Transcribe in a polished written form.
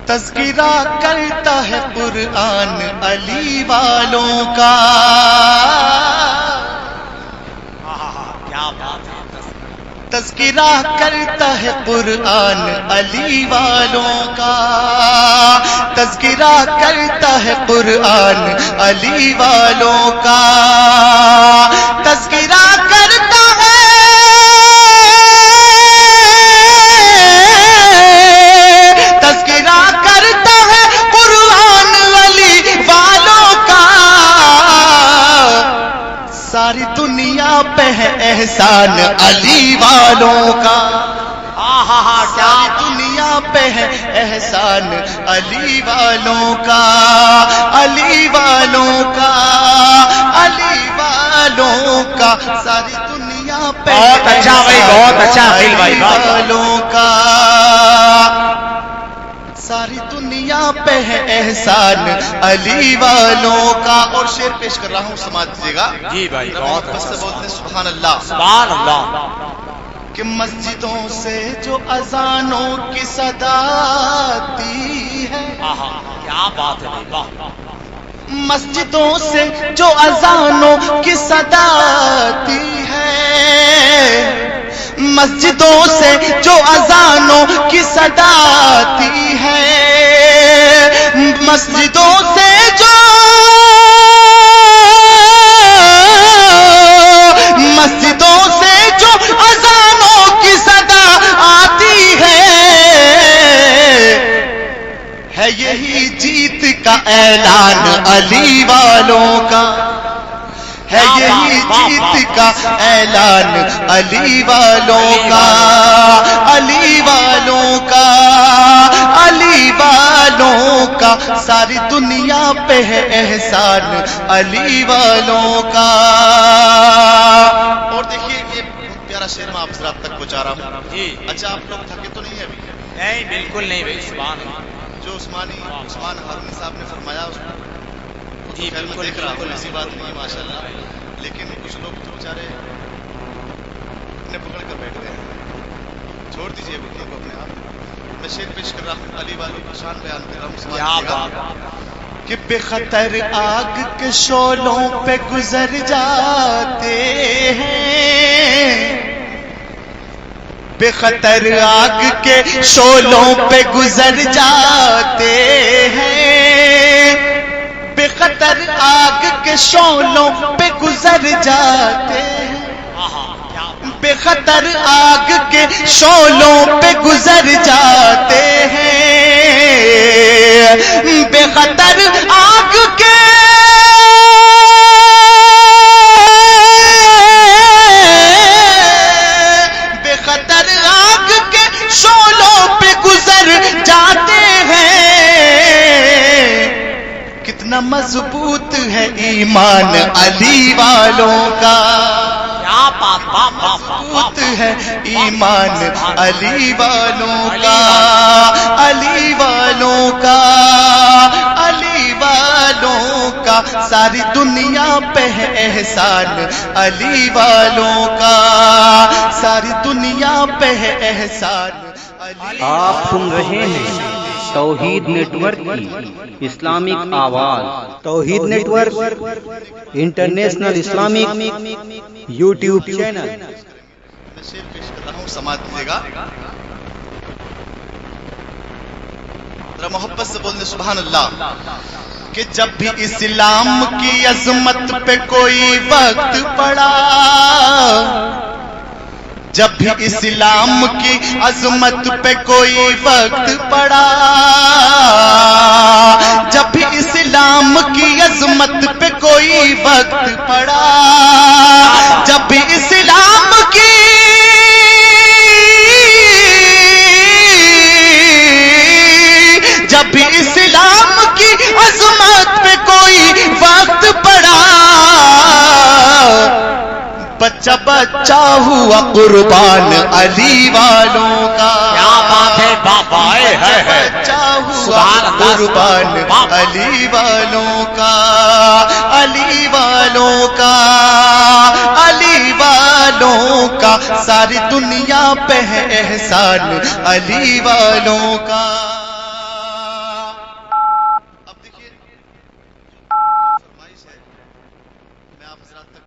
تذکرہ کرتا ہے قرآن علی والوں کا. تذکرہ کرتا ہے قرآن علی والوں کا. تذکرہ کرتا ہے قرآن علی والوں کا. تذکرہ کرتا ہے ساری دنیا پہ ہے احسان علی والوں کا. ساری دنیا پہ ہے احسان علی والوں کا. علی والوں کا. علی والوں کا. ساری دنیا پہ بہت اچھا بھائی، بہت اچھا علی والوں کا. ساری دنیا پہ ہے احسان علی والوں کا. اور شعر پیش کر رہا ہوں، سماعت دیجیے گا. جی بھائی، بہت بس بولتے سبحان اللہ. سبحان اللہ. کہ مسجدوں سے جو اذانوں کی صدا آتی ہے. کیا بات ہے بھائی. مسجدوں سے جو اذانوں کی صدا آتی ہے. مسجدوں سے جو اذانوں کی صدا آتی ہے. مسجدوں سے جو مسجدوں سے جو اذانوں کی صدا آتی ہے یہی جیت کا اعلان علی والوں کا. ہے یہی جیت کا اعلان علی والوں کا. علی والوں کا. علی والوں کا. ساری دنیا پہ ہے احسان علی والوں کا. اور دیکھیے یہ پیارا شعر میں آپ حضرات تک پہنچا رہا ہوں. جی. اچھا آپ لوگ تھکے تو نہیں ابھی؟ نہیں بالکل نہیں بھائی. سبحان اللہ. جو عثمان ہارونی صاحب نے فرمایا اس کو جی بالکل دیکھ رہا ہوں، ایسی بات نہیں ماشاء اللہ. لیکن کچھ لوگ تو بیچارے اپنے پکڑ کر بیٹھ گئے ہیں. چھوڑ دیجیے بکنے کو اپنے آپ. میں شعر پیش کر رہا ہوں، علی والوں کی شان بیان کر رہا ہوں. کہ بے خطر آگ کے شعلوں پہ گزر جاتے ہیں. بے خطر آگ کے شعلوں پہ گزر جاتے ہیں. بے خطر آگ کے شعلوں پہ گزر جاتے ہیں. بے خطر آگ کے شعلوں پہ گزر جاتے ہیں. بے خطر آگ کے بے خطر آگ کے شعلوں پہ گزر جاتے ہیں. کتنا مضبوط ہے ایمان علی والوں کا. مضبوط ہے ایمان علی والوں کا. علی والوں کا. علی والوں کا. ساری دنیا پہ ہے احسان علی والوں کا. ساری دنیا پہ ہے احسان. آپ سن رہے ہیں توحید نیٹ ورک کی اسلامک آواز. Tawheed network international Islamic YouTube channel. شعر پیش کر رہا ہوں، سماعت دیجیے گا. ذرا محبت سے بولنے سبحان اللہ. کہ جب بھی اسلام کی عظمت پہ کوئی وقت پڑا. جب بھی اسلام کی عظمت پہ کوئی وقت پڑا. جب بھی اسلام کی عظمت پہ کوئی وقت پڑا. جب بھی اسلام کی جب بھی اسلام کی عظمت پہ کوئی وقت پڑا. بچہ بچہ ہوا قربان علی والوں کا. کیا بات ہے بابا. بچہ ہوا قربان علی والوں کا. علی والوں کا. علی والوں کا. ساری دنیا پہ ہے احسان علی والوں کا. حضرات تک